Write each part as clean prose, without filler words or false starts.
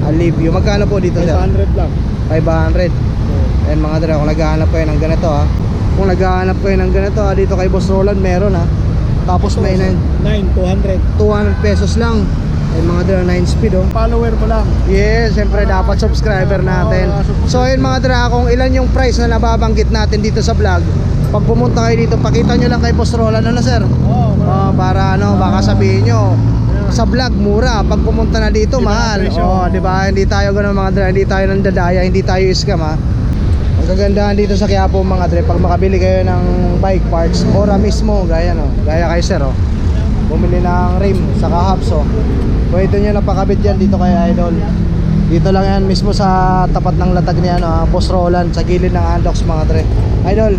Alivio. Magkano po dito sir? 500 lang. 500. Ayan mga dre, kung naghahanap kayo ng ganito ha. Kung naghahanap kayo ng ganito ha, dito kay Boss Roland meron ha. Tapos may 200 200 pesos lang. Ayan mga dre, 9 speed oh. follower mo lang. Yes, siyempre dapat subscriber natin. So ayun mga dre, kung ilan yung price na nababanggit natin dito sa vlog, pag pumunta kayo dito, pakita nyo lang kay Boss Roland ano sir. Para ano, baka sabihin nyo sa vlog mura, pag pumunta na dito mahal. Di ba? Hindi tayo ganoon mga dre, hindi tayo nandadaya, hindi tayo scam ha. Ang kagandahan dito sa Quiapo mga dre, pag makabili kayo ng bike parts, ora mismo, gaya no, gaya kay sir oh. Bumili ng rim sa hubs oh. Pwede nyo napakabit yan dito kay Idol. Dito lang yan mismo sa tapat ng latag niya no, Boss Roland, sa gilid ng Andox mga dre. Idol.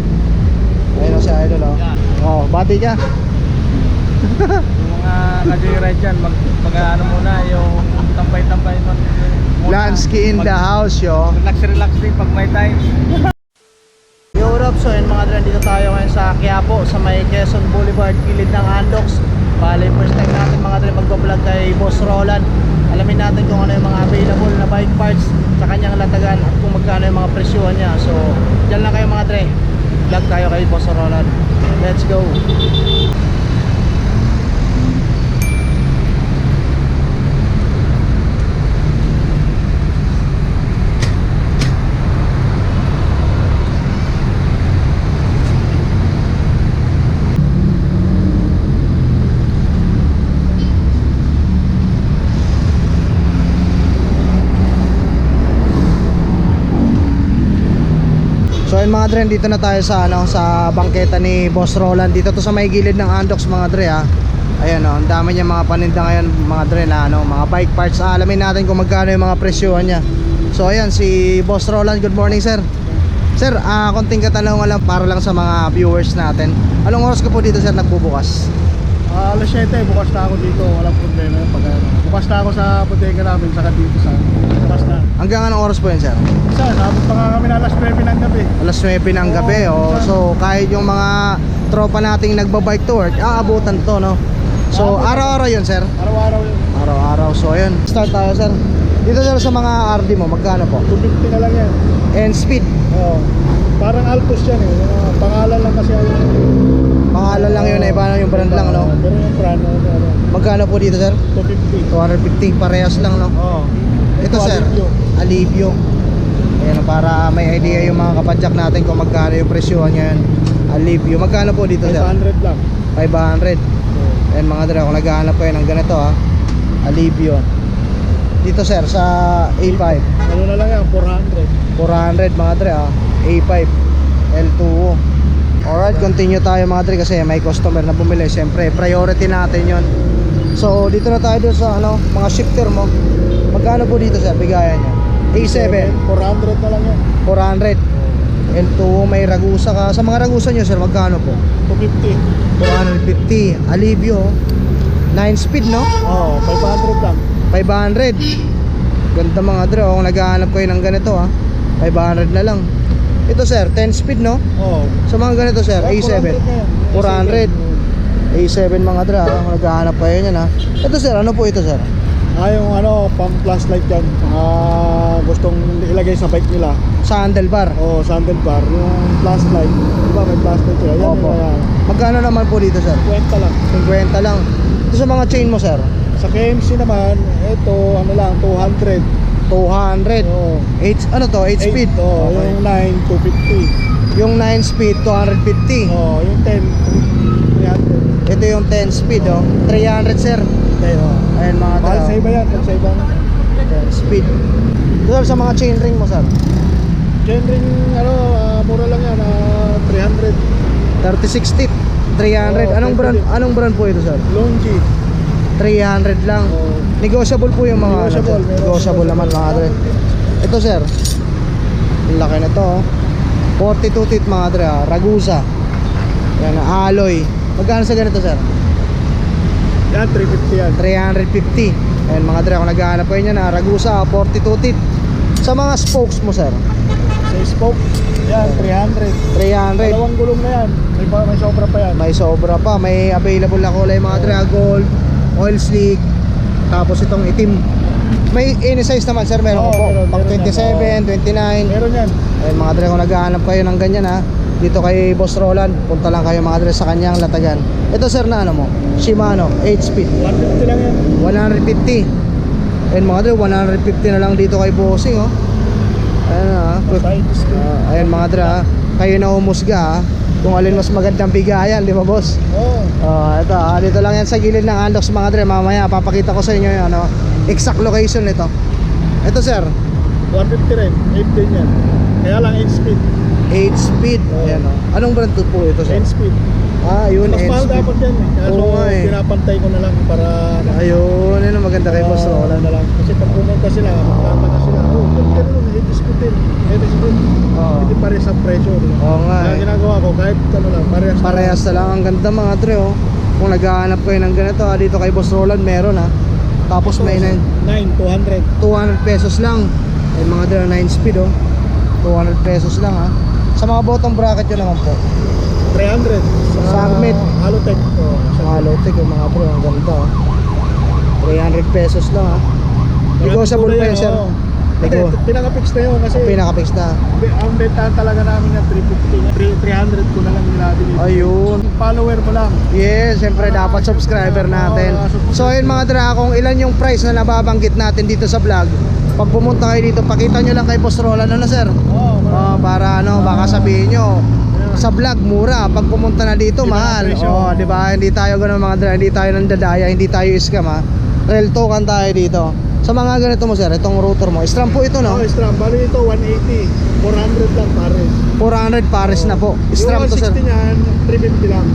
Ayun si Idol oh. Oh, bati ka. Yung mga nag-ride dyan, mag-ano muna, yung tampay-tampay Lansky in the house yo. Relax din pag may time. Europe, so yun mga dre, dito tayo ngayon sa Quiapo, sa may Quezon Boulevard, gilid ng Andox. Bale, first time natin mga dre magbablog kay Boss Roland. Alamin natin kung ano yung mga available na bike parts sa kanyang latagan at kung magkano yung mga presyuhan niya. So, dyan lang kayo mga dre, vlog tayo kay Boss Roland. Let's go. So ayun mga dre, dito na tayo sa ano, sa bangketa ni Boss Roland. Dito to sa may gilid ng Andox mga dre ha. Ayan oh, ang dami niya mga paninda ngayon mga dre na ano, mga bike parts. Alamin natin kung magkano yung mga presyohan niya. So ayan si Boss Roland, good morning sir. Sir, konting katanungan lang para lang sa mga viewers natin. Anong oras ka po dito sir nagbubukas? Alas 7, bukas na ako dito, walang problema yun. Bukas na ako sa bodega namin, saka dito sa bukas na. Hanggang anong oras po yun sir? Saan, abot pa nga kami na alas 9 ng gabi. Alas 9 ng gabi oh. So kahit yung mga tropa nating nagbabike to work, aabutan to no. So araw-araw yun sir? Araw-araw yun. Araw-araw. So ayun, start tayo sir. Dito sir sa mga RD mo, magkano po? 250 na lang yan. And speed? Oo. Parang Altos yan eh. Pangalan lang kasi yun. Pangalan lang yun eh, paano yung brand lang no? Pero yung brand ano. Magkano po dito sir? 250. 250, parehas lang no? Oo. Ito sir, Alivio. Ayan, para may idea yung mga kapadyak natin kung magkano yung presyohan ngayon. Alivio, magkano po dito sir? 500 lang. 500. Ayan mga dre, kung naghahanap kayo ng ganito ha, Alivio. Dito sir, sa A5 Ano na lang yan, 400. 400 mga dre ha, A5 L2O. Alright, continue tayo mga dre kasi may customer na bumili. Siyempre, priority natin yon. So, dito na tayo doon sa ano, mga shifter mo. Magkano po dito sir, bigayan niya? A7 400 na lang yan. 400. L2O, may Ragusa ka. Sa mga Ragusa nyo sir, magkano po? 250. 450. Alivio 9 speed no? Oo, 500 lang. 500. Ganda mga dre, kung naghahanap kayo ng ganito ha, 500 na lang. Ito sir, 10 speed no? Oo. Sa mga ganito sir, A7 400. A7 mga dre, kung naghahanap kayo niyan ha. Ito sir, ano po ito sir? Yung ano, pang flashlight yan. Gustong ilagay sa bike nila. Sa handlebar. Oo, sa handlebar. Yung flashlight. Diba may flashlight sila? Yan, Opo. yan. Magkano naman po dito sir? 50 lang. 50 lang. Ito sa mga chain mo sir? Sa KMC naman, ito, ano lang, 200. 200. Oo. 8, ano to? 8 speed? Oo, Okay. yung 9, 250. Yung 9 speed, 250. Oo, yung 10, 300. Ito yung 10 speed oh, 300 sir. Okay, oo. Ayun mga Mahal dre, sa iba yan, pag sa ibang 10 speed. Ito sir, sa mga chain ring mo sir? chain ring, ano, mura lang yan, 300. 36 tip, 300. Oo, Anong brand po ito sir? Longi. 300 lang. Oo. Negotiable po yung mga Negotiable, meron. negotiable naman mga dre. Ito sir, ang laki na to oh. 42 teeth mga dre ah. Ragusa. Yan, alloy. Magkano sa ganito sir? Yan, 350 yan. 350. Ayan mga dre, kung naghahanap kayo nyo na Ragusa 42 teeth. Sa mga spokes mo sir? Sa spoke, yan, 300. 300. Dalawang gulong na yan. May sobra pa yan. May sobra pa. May available na kulay mga dre, gold, oil slick, tapos itong itim. May any size naman sir, meron ko po. meron, Pang meron 27, 29. Meron yan. Ayun mga dre, kung naghahanap kayo ng ganyan ha, dito kay Boss Roland, punta lang kayo mga dre sa kanyang latagan. Ito sir na ano mo, Shimano 8-speed, 150 lang yan. 150. Ayun mga dre, 150 na lang dito kay Bossing oh. Ayun ha. Ayun mga dre ha, kayo na humusga ha, kung alin mas magandang bigayan, di ba boss? Oo. Ito dito lang yan sa gilid ng Andox mga dre. Mamaya papakita ko sa inyo yung ano, exact location nito. Ito sir, 150 rin. 8 din yan. Kaya lang 8 speed. 8 speed. Ayan o. Anong brand po ito sir? 10 speed. Yun, Mas 8 mahal speed. dapat yan eh. Kaso Oo nga eh. pinapantay ko na lang para... Ayun, yun ang maganda kay Boss Roland. na lang. Kasi pag pumunta sila, magtataka sila. Oh, ganda rin. 8 speed din. 8 speed. Oo. Hindi pares sa presyo. Oo nga Kaya eh. ginagawa ko, kahit ano lang, parehas. Parehas na lang. Ang ganda mga dre oh. Kung naghahanap kayo ng ganito dito kay Boss Roland meron ha. Tapos may 9, 200. 200 pesos lang. Ayun mga dre, 9 speed oh. 200 pesos lang ha. Sa mga bottom bracket yun naman po. 300. Sa Agmet. Halotech. Oh, Sa mga low-tech yung mga bro, ang ganda oh. 300 pesos lang ha. Negotiable pa yun sir. Nego. Pinaka-fix na yun kasi Pinaka-fix na. ang bentahan talaga namin na 350. 300 ko na lang nilabili. Ayun. Follower mo lang. Yes, siyempre dapat subscriber natin. So ayun mga dra, kung ilan yung price na nababanggit natin dito sa vlog, pag pumunta kayo dito, pakita nyo lang kay Boss Roland ano sir. Para ano, baka sabihin nyo sa vlog mura, pag pumunta na dito mahal. Di ba? Hindi tayo ganoon mga dra, hindi tayo nandadaya, hindi tayo scam ha. Real talkan tayo dito. Sa mga ganito mo sir, itong rotor mo, stram po ito no? Stram. Bali ito 180. 400 lang pares. 400 pares na po. Stram to sir. Yung 160 niyan, 350 lang.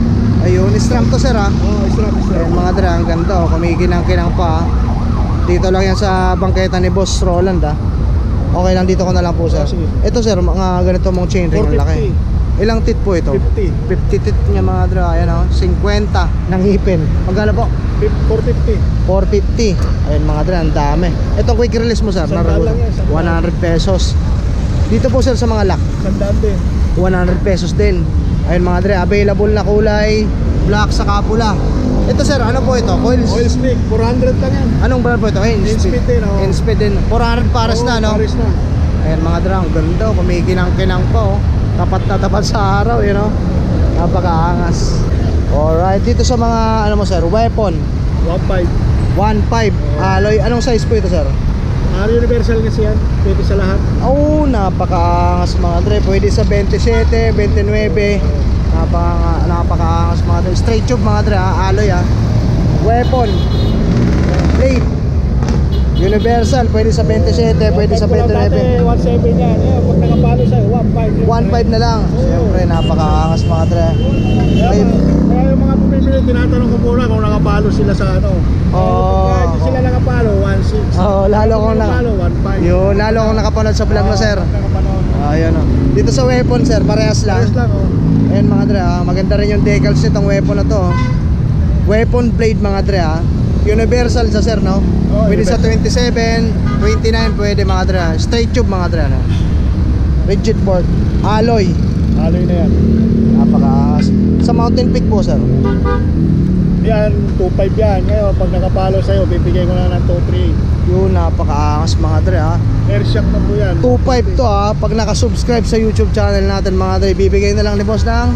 Ayun, stram to sir ha. Stram. Ayun mga dra, ang ganda oh, kumikinang-kinang pa. Dito lang yan sa bangketa ni Boss Roland ha. Okay lang, dito ko na lang po sir. Sige. Ito sir, mga ganito mong chain ring, ang laki. 450. Ilang tit po ito? 50. 50 tit niya mga dra, ayan oh. 50 ng ipin. Magkano po? 450. 450. Ayun mga dra, ang dami. Itong quick release mo sir, Sandaan lang yan, sandaan. 100 pesos. Dito po sir sa mga lock, Sandaan din. 100 pesos din. Ayun mga dre, available na kulay black saka pula. Ito sir, ano po ito? Coils? Oil slick. 400 lang yan. Anong brand po ito? Inspeed din, oh. Inspeed din. 400 pares na no? Pares na. Ayan mga dre, ang ganda. Kumikinang-kinang pa oh. Tapat na tapat sa araw, you know? Napakaangas. Alright, dito sa mga, ano mo sir, weapon 1.5. 1.5 alloy. Anong size po ito sir? Universal kasi yan. Pwede sa lahat. Oh, napakaangas mga dre. Pwede sa 27, 29. Napakaangas mga dre. Straight tube mga dre ha. Alloy ha. Weapon blade universal. Pwede sa 27, pwede sa 29. 1.7 yan. Pag nakapalo sa'yo, 1.5. 1.5 na lang. Siyempre napakaangas mga dre. Kaya yung mga pumipili, tinatanong ko muna kung nakapalo sila sa ano. Kaya hindi sila nakapalo, 1.6. Lalo kung nakapalo, 1.5. yun, lalo kung nakapanood sa vlog mo sir. Nakapanood. Ayun oh. Dito sa weapon sir, parehas lang. Pares lang oh. Ayan mga dre maganda rin yung decals nitong weapon na to oh. Weapon blade mga dre universal sa sir no? Pwede sa 27, 29 pwede mga dre straight tube mga dre no? Rigid board, alloy. Alloy na yan. Napakaangas. Sa Mountain Peak po sir, Yan, 2.5 yan. Ngayon, pag nakapalo sa'yo, bibigay ko na ng 2.3. yun napakaangas mga dre Air shock na po yan. 2.5 to pag nakasubscribe sa YouTube channel natin mga dre, bibigay na lang ni boss ng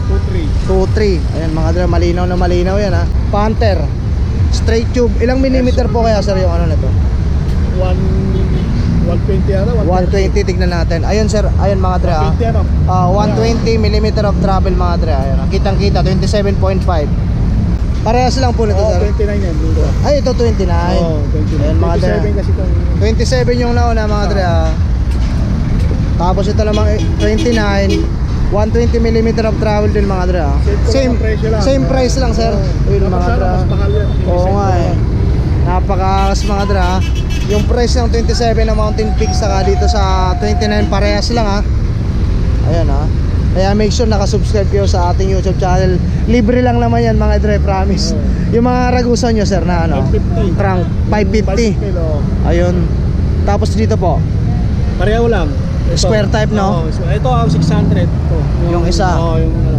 2.3. 2.3. Ayan mga dre, malinaw na malinaw yan Panther straight tube. Ilang millimeter po kaya sir yung ano na to? 120 ano? 120. Tignan natin. Ayun sir, ayun mga dre 120 ano? 120 millimeter of travel mga dre. Ayun, kitang kita 27.5. Parehas lang po nito sir. 29 yan dito. Ay ito 29. 29. Ayun mga dre. 27 kasi itong 27 yung nauna mga dre Tapos ito namang 29. 120 millimeter of travel din mga dre Same price lang sir. Ayun mga dre. mas mahal yan. Oo nga napakakas mga dre Yung price ng 27 na Mountain Peak saka dito sa 29 parehas lang Ayan Kaya make sure nakasubscribe kayo sa ating YouTube channel. Libre lang naman yan mga dre, promise. Yung mga ragusan nyo sir na ano 550. Crank 550. Ayun. Tapos dito po Pareho lang. Square type no? Ito ang 600. Yung isa. Yung ano.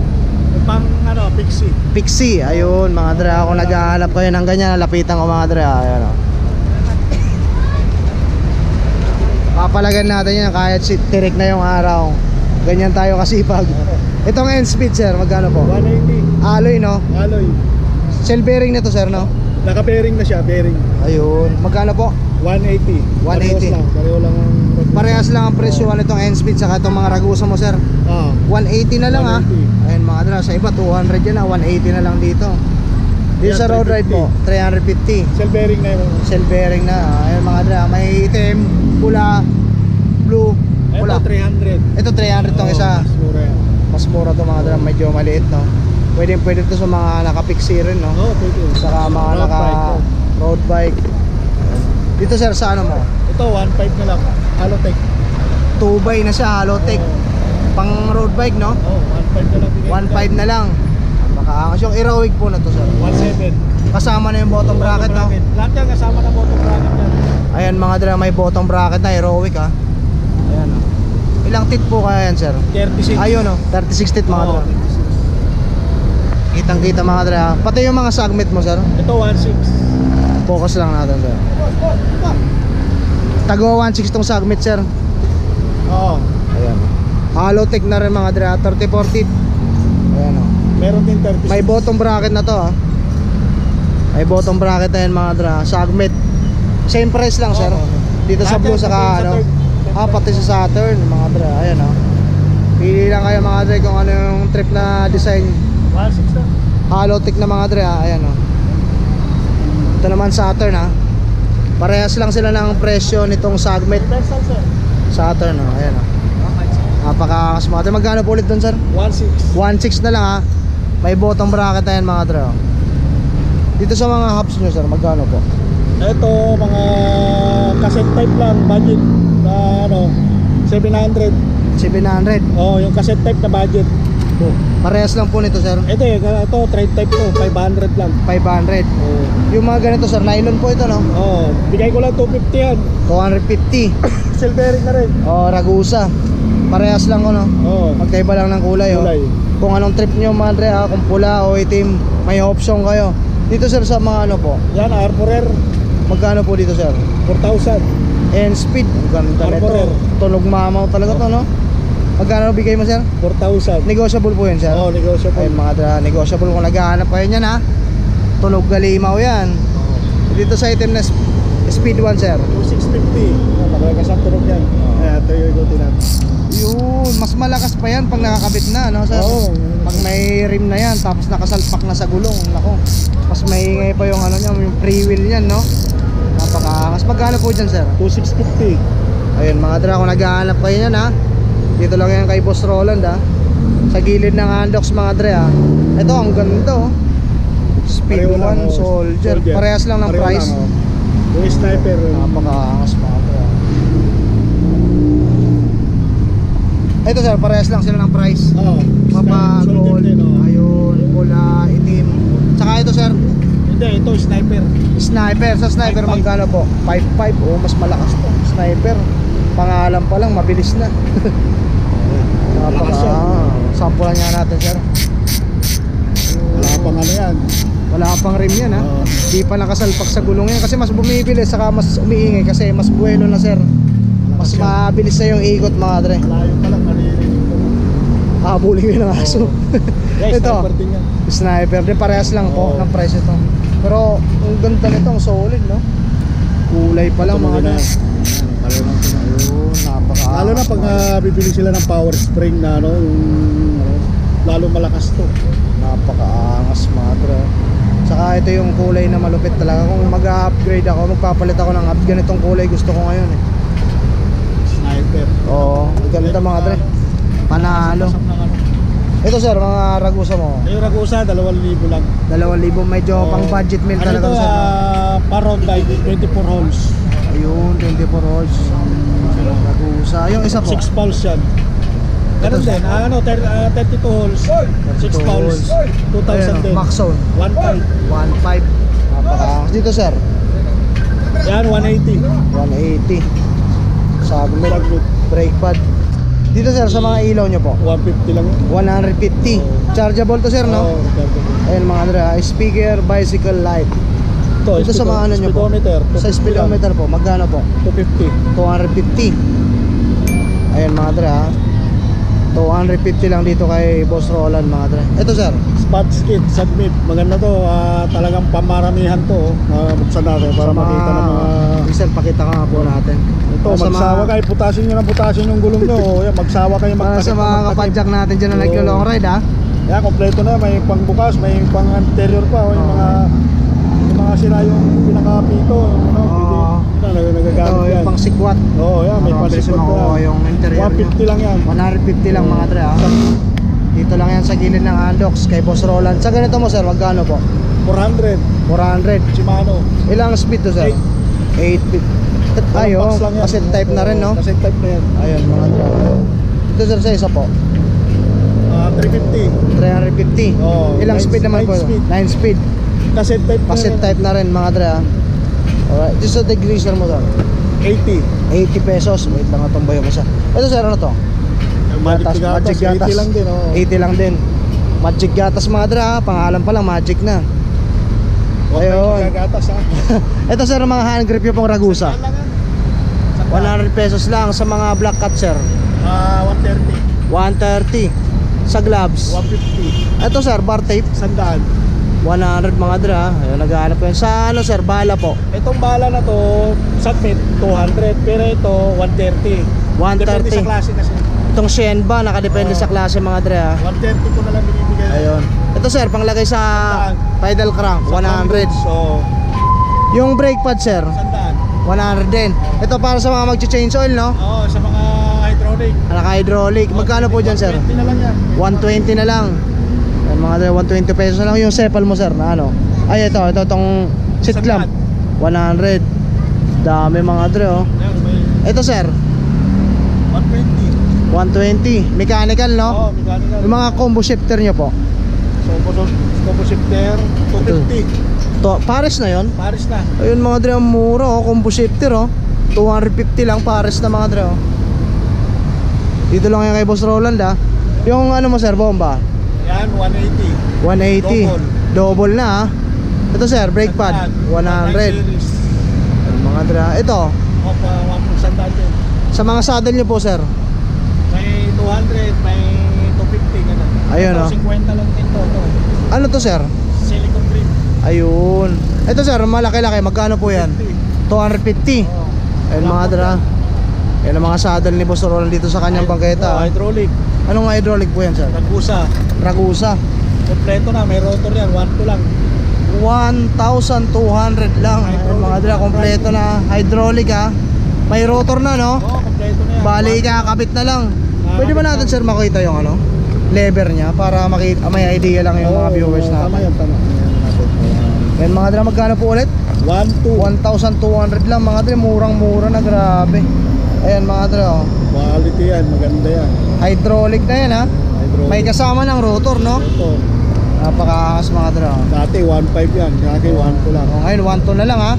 Yung pang ano, Pixie. Pixie, ayun mga dre. Kung naghahanap kayo ng ganyan, lapitan ko mga dre. Ayun Papalagan natin yan kahit tirik na yung araw. Ganyan tayo kasipag. Itong end speed sir, magkano po? 180. Alloy no? Alloy. Shell bearing na to sir no? Naka-bearing na siya, bearing. Ayun, magkano po? 180. 180. Pareho lang ang... Parehas lang ang presyo nitong end speed saka itong mga Ragusa mo sir. Ah. 180 na lang ha. 180. Ayun mga dra, sa iba 200 yan ha, 180 na lang dito. Dito Yan, sa road ride po, 350. Shell bearing na yun. Shell bearing na. Ayun mga dra, may itim, pula, blue, Ito pula. 300. Ito 300 tong isa. Mas mura yan. Mas mura to mga dra, medyo maliit no. Pwede to sa mga naka-pixie rin no. Oo, pwede. Saka mga Road naka bike, oh. road bike. Dito sir sa ano mo? Ito 1.5 na lang. Halotech. 2x na siya, Halotech. Pang road bike no? Oh, 1.5 na lang. 1.5 na lang. Makaangas yung Heroic po na to sir. 1.7. Kasama na yung bottom bracket no? Lahat yan kasama na bottom bracket yan. Ayan mga dra, may bottom bracket na Heroic ha. Ayan oh. Ilang tit po kaya yan sir? 36. Ayun oh, 36 tit mga dra. Kitang kita mga dra. Pati yung mga segment mo sir. Ito 1.6. Focus lang natin sir. Tago 1.6 tong segment sir. Oo. Ayan. Halotech na rin mga dra, 34 tit. Ayan oh. Meron din 36. May bottom bracket na to ha. May bottom bracket na yan mga dra. Segment. Same price lang sir. Oo. Dito sa Lahat blue yan, saka pati sa ano. third. Pati sa Saturn mga dra. Ayan oh. Pili lang kayo mga dra kung ano yung trip na design. 1.6 na. Halotech na mga dra. Ayan oh. Ito naman Saturn ha. Parehas lang sila ng presyo nitong segment. Universal sir. Saturn oh. Ayan oh. Napakakas mga dra. Magkano po ulit dun sir? 1.6. 1.6 na lang ha. May bottom bracket na yan mga dra. Dito sa mga hubs nyo sir, magkano po? Ito mga cassette type lang, budget na ano 700. 700. Oh, yung cassette type na budget. Parehas lang po nito sir. Ito trade type to, 500 lang. 500. Oh. Yung mga ganito sir, nylon po ito no? Oh, bigay ko lang 250 yan. 250. Shell bearing na rin. Oh, Ragusa. Parehas lang ko no? Oh. Magkaiba lang ng kulay oh. Kulay. Kung anong trip nyo mga dre ha, kung pula o itim, may option kayo. Dito sir sa mga ano po, Yan, Armorer, magkano po dito sir? 4,000. And speed, ang ganda nito. Armorer. Tunog mamaw talaga to no? Magkano bigay mo sir? 4,000. Negotiable po yun sir? Oh, negotiable. Ay mga dra, negotiable kung naghahanap kayo niyan ha. Tunog galimaw yan. Dito sa item na speed 1 sir. 2650. Oh, talaga sa tunog yan. Ayan, ito yung ikutin natin. Yun, mas malakas pa yan pag nakakabit na no sir. Oo. Pag may rim na yan tapos nakasalpak na sa gulong, nako. Mas maingay pa yung ano niya, yung free wheel niyan no. Napakaangas. Magkano po dyan sir? 2650. Ayun mga dra, kung naghahanap kayo niyan ha. Dito lang yan kay Boss Roland ha. Sa gilid ng Andox mga dre ha. Ito ang ganda oh. Speed Pareho lang, 1 oh. Soldier. Parehas lang ng Pareho price. lang, oh. Yung sniper. Napakaangas mga dre ha. Ito sir, parehas lang sila ng price. Oo. Mapa Soldier gold, din, oh. ayun, pula, itim. Tsaka ito sir, Hindi, ito sniper. sniper. Sa sniper 5.5. magkano po? 5.5. Oh, mas malakas to. Sniper. Pangalan pa lang, mabilis na. Malakas yan. Sampulan nga natin sir. Wala pang ano yan. Wala pang rim yan ha. Oo. Di pa nakasalpak sa gulong yan kasi mas bumibilis saka mas umiingay kasi mas buwelo na sir. Mas Malakas yan. mabilis na yung ikot mga dre. Malayo pa lang, naririnig ko lang. Habulin ko ng aso. Guys, Ito, sniper din yan. sniper din, parehas lang po Oo. ng price ito. Pero ang ganda nito, ang solid no. Kulay pa lang mga dre. Pareho lang sila. Ayun, napaka. Lalo na pag bibili sila ng power spring na ano, yung ano, lalo malakas to. Napakaangas mga dre. Saka ito yung kulay na malupit talaga. Kung mag-upgrade ako, magpapalit ako ng ganitong kulay gusto ko ngayon eh. Sniper. Oo, ganda mga dre. Panalo. Pasok ng ano. Ito sir, mga Ragusa mo. Yung Ragusa, 2,000 lang. 2,000 medyo pang budget meal Ano talaga ito, to, sir. no? pa-road bike, 24 holes. Ayun, 24 hours. Ragusa. Yung isa po. 6 pounds yan. Ganun din, ano, 32 holes. 6 pounds. 2,000 din. Max zone. 1.5. 1.5. Napaka. Dito sir, Yan, 180. 180. Sagmit. Brake pad. Dito sir, sa mga ilaw nyo po. 150 lang. 150. Chargeable to sir, no? Ayun mga dre, speaker, bicycle light. Ito, Dito sa mga ano nyo po. speedometer. Sa speedometer po, magkano po? 250. 250. Ayan mga dre ha. 250 lang dito kay Boss Roland mga dre. Ito sir. Spot skid, submit. Maganda to. Talagang pamaramihan to. Buksan natin para makita ng mga... Sir, pakita ka nga po natin. Ito, Para sa magsawa mga- kayo. Putasin nyo ng putasin yung gulong nyo. Yan, magsawa kayo. Para sa mga kapadyak natin dyan na Oo. naglo-long ride ha. Yan, kompleto na. May pangbukas, may pang anterior pa. Yung mga sira yung pinakapito. Oo. Nagagamit Ito yan. yung pang sikwat. Oo, yan. May Para mabilis pasikwat makuha pa. yung interior niya. 150 lang yan. 150 lang mga dre ha. Dito lang yan sa gilid ng Andox kay Boss Roland. Sa ganito mo sir, magkano po? 400. 400. Shimano. Ilang speed to sir? 8 speed. Ayun, cassette type na rin no? Cassette type na yan. Ayun mga dre. Ito sir sa isa po. 350. 350. Oo, Ilang nine- speed naman nine po? speed. 9 speed. Cassette type na Cassette yan. type na rin mga dre ha. Alright, this is the degreaser mo sir. 80. 80 pesos. Wait lang itong bayo mo siya. Ito sir, ano to? Magic gatas. 80 lang din. Oh. 80 lang din. Magic gatas mga dre ha. Pangalan pa lang, magic na. Ayun. Ayun. Gatas ha. Ito sir, ang mga hand grip yung pang Ragusa. 100 pesos lang sa mga black cat sir. 130. 130 sa gloves. 150. Ito sir, bar tape. Sandaan. 100 mga dre ha. Ayun, naghahanap ko yan. Sa ano sir, bala po. Itong bala na to, submit 200. Pero ito, 130. 130. Depende sa klase kasi. Itong Shenba, nakadepende Oo. sa klase mga dre ha. 130 ko na lang binibigay. Ayun. Ito sir, panglagay sa pedal crank, 100. So, Yung brake pad sir, sandaan. 100 din. Ito para sa mga magche-change oil no? Oo, sa mga hydraulic. Naka-hydraulic. Magkano po dyan sir? 120 na lang yan. 120 na lang. Yan mga dre, 120 pesos na lang yung sepal mo sir na ano. Ay ito itong seat clamp. 100. Dami mga dre oh. Yan, may Ito sir, 120. 120. Mechanical no? Oo, mechanical. Yung mga combo shifter nyo po. So, combo shifter, 250. To, pares na yon. Paris na. Ayun mga dre, ang mura oh, combo shifter oh. 250 lang pares na mga dre oh. Dito lang yan kay Boss Roland ah. Yung ano mo sir, bomba? Yan, 180. 180. Double na ah. Ito sir, brake pad 100. series. Ayun, mga dre. Ito, Of 1% din. sa mga saddle nyo po sir. May 200, may 250 ganun. Ayun, Ito, oh. 50 lang din to. Ano to sir? Silicone grip. Ayun. Ito sir, malaki-laki. Magkano po yan? 250. Oh. Ayun mga dra. Yan ang mga saddle ni Boss Roland dito sa kanyang bangketa. Hydraulic. Anong hydraulic po yan sir? Ragusa. Ragusa. Kompleto na, may rotor yan, 1.2 lang. 1,200 lang. Ayun mga dra, kompleto na. Hydraulic ha. May rotor na no? Oo, kompleto na yan. Bali kakabit na lang. Pwede ba natin sir makita yung ano? Lever niya para makita, may idea lang yung mga viewers Tama natin. yan, tama. Yan mga dra, magkano po ulit? 1.2. 1,200 lang mga dre, murang-mura na, grabe. Ayan mga dre oh. Quality yan, maganda yan. Hydraulic na yan ha. Hydraulic. May kasama ng rotor no. Rotor. Napakaangas mga dre oh. Dati 1.5 yan, kaya 1.2 lang. Oh, ngayon 1,2 na lang ha.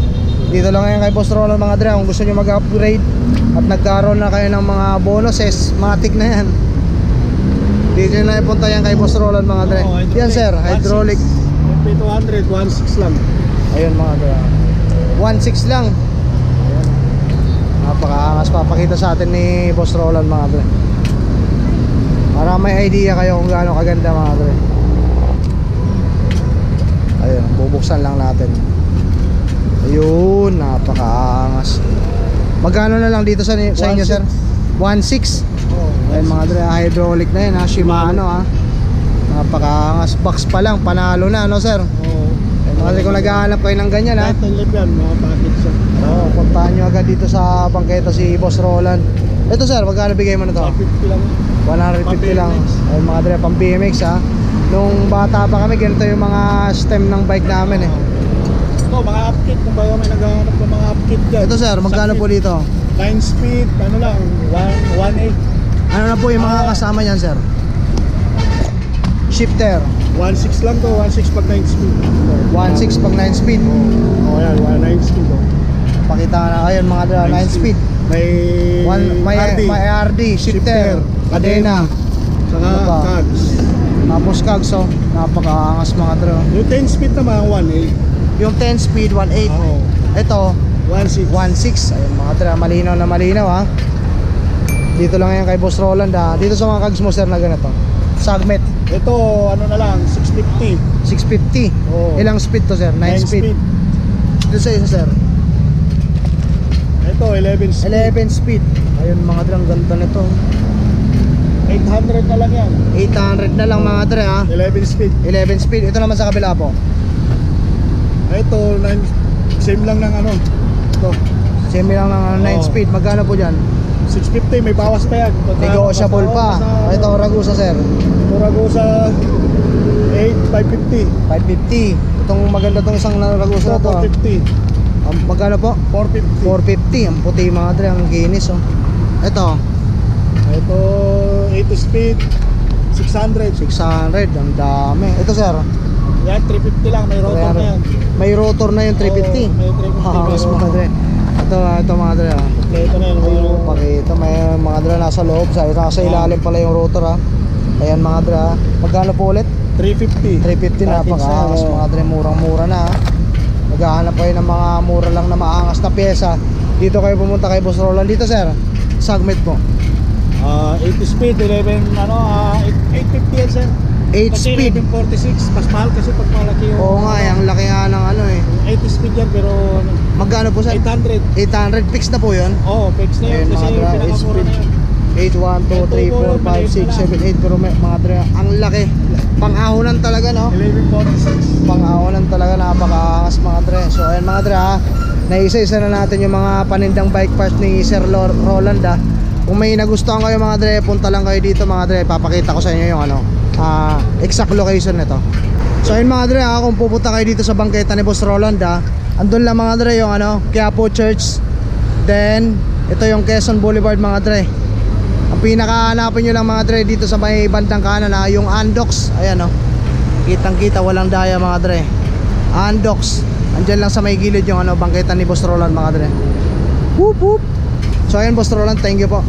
Dito lang yan kay Boss Roland mga dre. Kung gusto nyo mag-upgrade at nagkaroon na kayo ng mga bonuses, matik na yan. Dito nyo na ipunta yan kay Boss Roland mga dre. Oo, Yan sir, hydraulic. MP200, 1.6 lang. Ayun mga dre. 1,600 lang. Ayan. Napakaangas, papakita sa atin ni Boss Roland mga dre. Para may idea kayo kung gaano kaganda mga dre. Ayun, bubuksan lang natin. Ayun, napakaangas. Magkano na lang dito sa inyo sir? 1,600. Ayun mga dre, hydraulic na yun ha, Shimano ha. Napakaangas, box pa lang, panalo na no sir. Oo. Ayun, mga dre, kung naghahanap kayo ng ganyan ha, Kahit nilip yan, mga package yan. oh, puntahan nyo agad dito sa bangketa si Boss Roland. Ito sir, magkano bigay mo na to? 150 lang. 150 lang. Ayun mga dre, pang BMX ha. Nung bata pa kami, ganito yung mga stem ng bike namin eh. Ito, mga upkit, kung bayo may naghahanap ng mga upkit dyan. Ito sir, magkano po dito? 9 speed, ano lang, 1.8. Ano na po yung mga kasama niyan sir? Shifter 1.6 lang to, 1.6 pag 9 speed. 1,600 pag 9 speed. Oo, yan, 9 speed to. Pakita na ayun mga dre, 9 speed. May May RD, RD, shifter, kadena, saka Ano pa? cogs. tapos cogs oh. Napakaangas mga dre. Yung 10 speed naman, 1.8. Yung 10 speed 1,800. Oo, Ito 1.6. 1,600. Ayun mga dre, malinaw na malinaw ha. Dito lang yan kay Boss Roland ha. Dito sa mga kags mo sir na ganito. Sagmet, Ito, ano na lang, 650. 650. Oo. Ilang speed to sir? 9 speed. Dito sa isa sir. Ito, 11 speed. 11 speed. Ayun mga dre, ang ganda nito. 800 na lang yan. 800 na lang mga dre ha. 11 speed. 11 speed. Ito naman sa kabila po. Ito, same lang ng ano. Ito, Same lang ng 9 Oo. speed. Magkano po dyan? 650, may bawas pa yan. Negotiable pa. Ito Ragusa sir. Ragusa, 550. 550. Itong maganda tong isang Ragusa na Ito, to. 450. Magkano po? 450. 450. Ang puti mga dre, ang ginis oh. Ito, Ito, 80 speed, 600. 600. Ang dami. Ito sir, Yan, 350 lang. May rotor na yan. may rotor na yung 350. Oo, may 350. Hakas mga dre. Ito mga dre ah. Ito na yan. May Oh, rotor. pakita may mga dre nasa loob, nasa ilalim pala yung rotor ah. Ayan mga dre ah. Magkano po ulit? 350. 350 na, pakaangas Oo. mga dre, murang-mura na ah. Maghahanap kayo ng mga mura lang na maangas na pyesa. Dito kayo pumunta kay Boss Roland. Dito sir, Sagmet po. 80 speed, 850 yan sir. 8 Kasi speed. 1146, mas mahal kasi pag malaki yung Oo nga, ang laki nga ng ano eh. 80 speed yan pero Magkano po sir? 800. 800, fix na po yun. Oo, fix na Ayun, yun kasi mga yung dra- pinakamura na yun. 8, 1, 2, 3, 4, 5, 6, 7, 8. Pero mga dre, ang laki. Pang-ahonan talaga no? 1146. Pang-ahonan talaga, napakaangas mga dre. So ayun mga dre ha, naisa-isa na natin yung mga panindang bike parts ni Sir Roland ha. Kung may nagustuhan kayo mga dre, punta lang kayo dito mga dre. Papakita ko sa inyo yung ano, exact location nito. So ayun mga dre ha, kung pupunta kayo dito sa bangketa ni Boss Roland ha, andun lang mga dre yung ano, Quiapo Church. Then ito yung Quezon Boulevard mga dre. Ang pinakahanapin nyo lang mga dre dito sa may bandang kanan ha, yung Andox. Ayan o, kitang kita, walang daya mga dre. Andox, andyan lang sa may gilid yung ano, bangketa ni Boss Roland mga dre. Whoop whoop. So ayun Boss Roland, thank you po.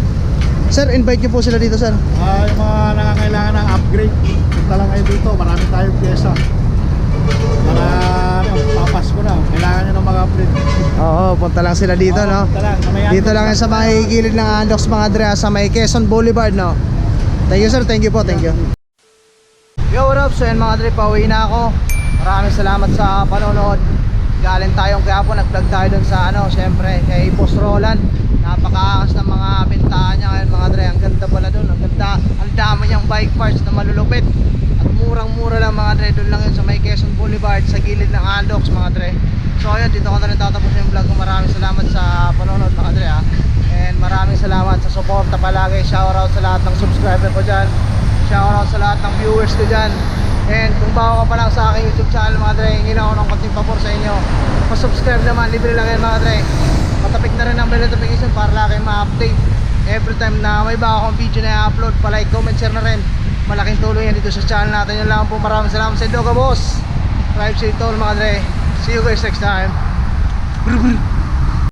Sir, invite nyo po sila dito sir. Yung mga nangangailangan ng upgrade, punta lang kayo dito. Marami tayong pyesa. Para papasko na. Kailangan nyo ng mga upgrade. Oo, punta lang sila dito no. Punta lang. Dito lang yan sa may gilid ng Andox mga dre, sa may Quezon Boulevard no. Thank you sir, thank you po, thank you. Yo, what up? So yan mga dre, pauwi na ako. Maraming salamat sa panonood. Galing tayong Quiapo, nag-vlog tayo dun sa ano, syempre kay Boss Roland. Napakaangas ng mga bentahan niya ngayon mga dre. Ang ganda pala dun, ang ganda. Ang dami niyang bike parts na malulupit. At murang-mura lang mga dre. Dun lang yun sa may Quezon Boulevard, sa gilid ng Andox mga dre. So ayun, dito ko na rin tatapos yung vlog ko. Maraming salamat sa panonood mga dre ha. And maraming salamat sa suporta palagi. Shoutout sa lahat ng subscriber ko dyan. Shoutout sa lahat ng viewers ko dyan. And kung bago ka pa lang sa aking YouTube channel mga dre, hingin ako ng konting pabor sa inyo. Pa-subscribe naman, libre lang yan mga dre. Matapik na rin ang bell notification para lagi ma-update every time na may bago akong video na i-upload. Pa-like, comment, share na rin. Malaking tulong yan dito sa channel natin. Yun lang po, maraming salamat sa Doga Boss. Drive safe to all mga dre. See you guys next time.